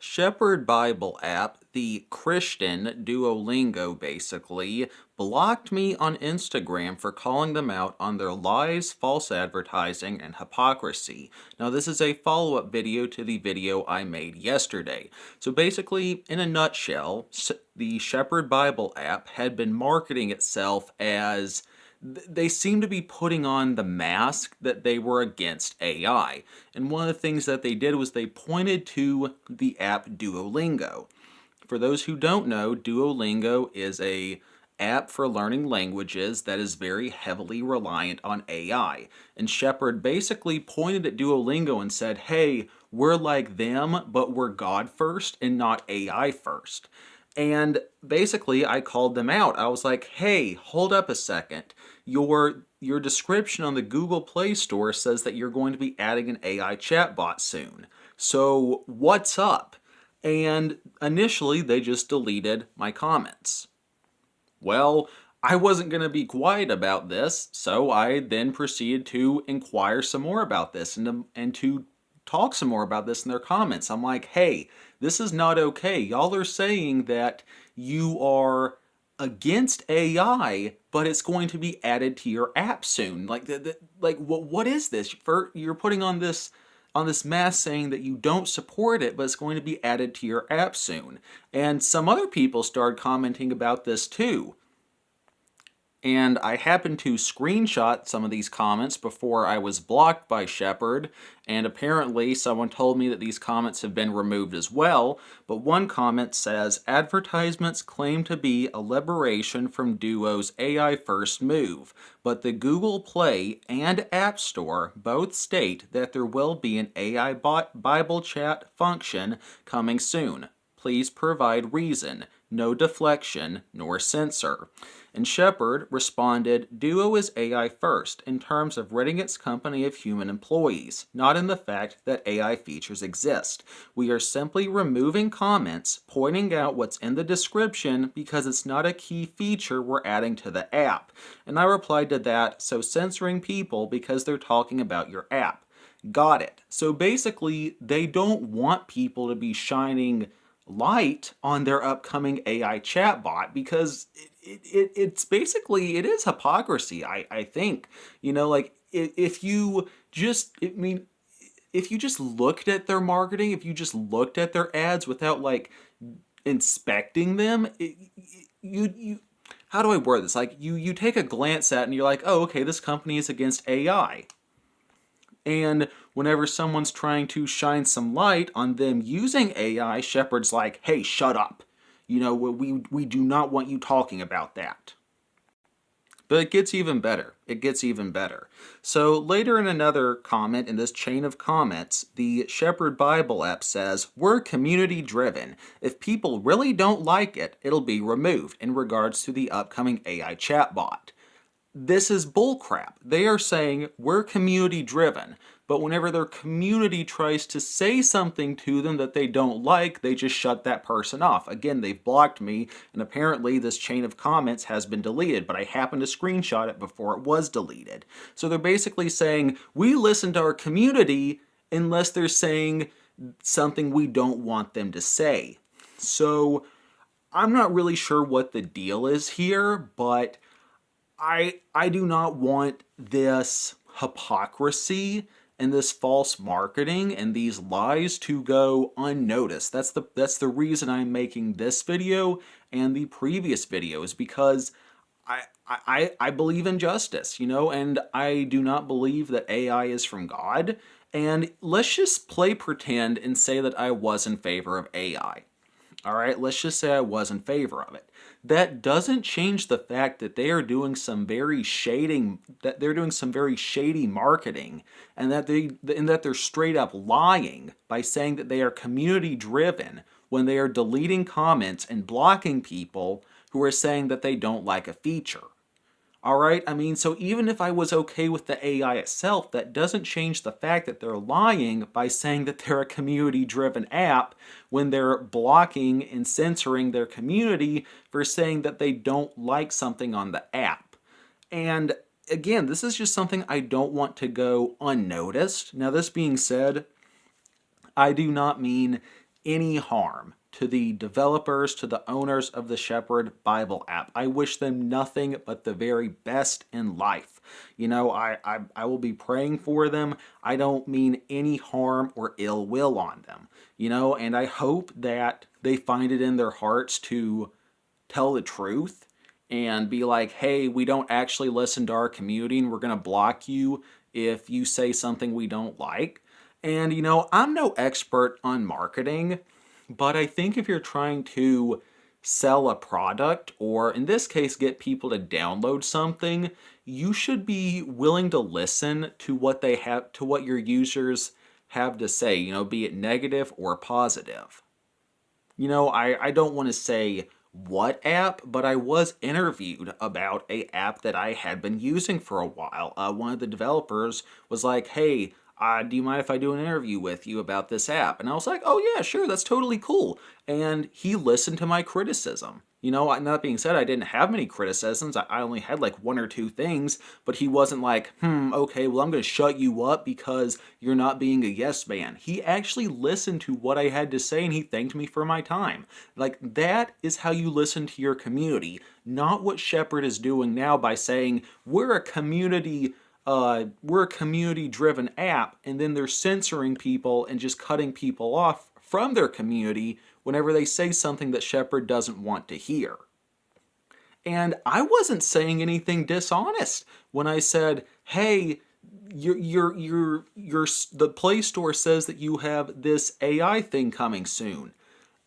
Shepard Bible App, the Christian Duolingo basically, blocked me on Instagram for calling them out on their lies, false advertising, and hypocrisy. Now, this is a follow-up video to the video I made yesterday. So basically, in a nutshell, the Shepard Bible App had been marketing itself as they seem to be putting on the mask that they were against AI. And one of the things that they did was they pointed to the app Duolingo. For those who don't know, Duolingo is a app for learning languages that is very heavily reliant on AI. And Shepard basically pointed at Duolingo and said, hey, we're like them, but we're God first and not AI first. And basically, I called them out. I was like, hey, hold up a second. Your description on the Google Play Store says that you're going to be adding an AI chatbot soon. So what's up? And initially, they just deleted my comments. Well, I wasn't going to be quiet about this, so I then proceeded to inquire some more about this and to talk some more about this in their comments. I'm like, hey, this is not okay. Y'all are saying that you are against AI, but it's going to be added to your app soon. What is this? You're putting on this mask saying that you don't support it, but it's going to be added to your app soon. And some other people started commenting about this too. And I happened to screenshot some of these comments before I was blocked by Shepard, and apparently someone told me that these comments have been removed as well, but one comment says, advertisements claim to be a liberation from Duo's AI first move, but the Google Play and App Store both state that there will be an AI Bible chat function coming soon. Please provide reason, no deflection nor censor. And Shepard responded, Duo is AI first in terms of ridding its company of human employees, not in the fact that AI features exist. We are simply removing comments, pointing out what's in the description because it's not a key feature we're adding to the app. And I replied to that, so censoring people because they're talking about your app. Got it. So basically, they don't want people to be shining light on their upcoming AI chatbot because it's basically, it is hypocrisy, I think. If you just, if you just looked at their marketing, if you just looked at their ads without inspecting them, how do I word this? You take a glance at it and you're like, oh, okay, this company is against AI. And whenever someone's trying to shine some light on them using AI, Shepard's like, hey, shut up. We do not want you talking about that. But it gets even better. It gets even better. So later in another comment in this chain of comments, the Shepard Bible App says, we're community driven. If people really don't like it, it'll be removed in regards to the upcoming AI chatbot. This is bullcrap. They are saying we're community driven, but whenever their community tries to say something to them that they don't like, they just shut that person off. Again, they've blocked me, and apparently this chain of comments has been deleted, but I happened to screenshot it before it was deleted. So they're basically saying, we listen to our community unless they're saying something we don't want them to say. So I'm not really sure what the deal is here, but I do not want this hypocrisy and this false marketing and these lies to go unnoticed. That's the reason I'm making this video and the previous videos, because I believe in justice, and I do not believe that AI is from God. And let's just play pretend and say that I was in favor of AI. All right, let's just say I was in favor of it. That doesn't change the fact that they are doing some very shady marketing, and that they're straight up lying by saying that they are community driven when they are deleting comments and blocking people who are saying that they don't like a feature. All right, so even if I was okay with the AI itself, that doesn't change the fact that they're lying by saying that they're a community-driven app when they're blocking and censoring their community for saying that they don't like something on the app. And again, this is just something I don't want to go unnoticed. Now, this being said, I do not mean any harm to the developers, to the owners of the Shepard Bible app. I wish them nothing but the very best in life. I will be praying for them. I don't mean any harm or ill will on them. And I hope that they find it in their hearts to tell the truth and be like, hey, we don't actually listen to our community and we're going to block you if you say something we don't like. And, I'm no expert on marketing, but I think if you're trying to sell a product, or in this case, get people to download something, you should be willing to listen to what they have, to what your users have to say, be it negative or positive. I don't want to say what app, but I was interviewed about a app that I had been using for a while. One of the developers was like, hey, do you mind if I do an interview with you about this app? And I was like, oh yeah, sure, that's totally cool. And he listened to my criticism. That being said, I didn't have many criticisms. I only had like one or two things, but he wasn't like, okay, well, I'm going to shut you up because you're not being a yes man. He actually listened to what I had to say and he thanked me for my time. Like, that is how you listen to your community, not what Shepard is doing now by saying, we're a community driven app, and then they're censoring people and just cutting people off from their community whenever they say something that Shepard doesn't want to hear. And I wasn't saying anything dishonest when I said, hey, the Play Store says that you have this AI thing coming soon.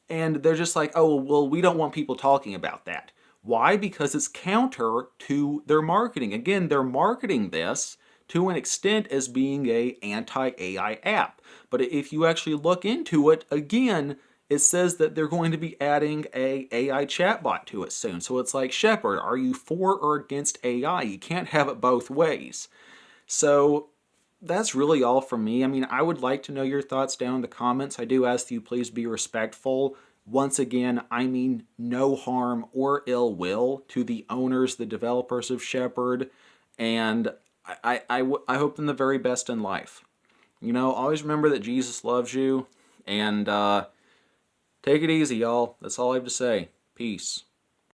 And they're just like, oh, well, we don't want people talking about that. Why? Because it's counter to their marketing. Again, they're marketing this to an extent as being a anti-AI app. But if you actually look into it, again, it says that they're going to be adding a AI chatbot to it soon. So it's like, Shepard, are you for or against AI? You can't have it both ways. So that's really all from me. I mean, I would like to know your thoughts down in the comments. I do ask that you please be respectful. Once again, I mean no harm or ill will to the owners, the developers of Shepard, and I hope them the very best in life. Always remember that Jesus loves you, and take it easy, y'all. That's all I have to say. Peace.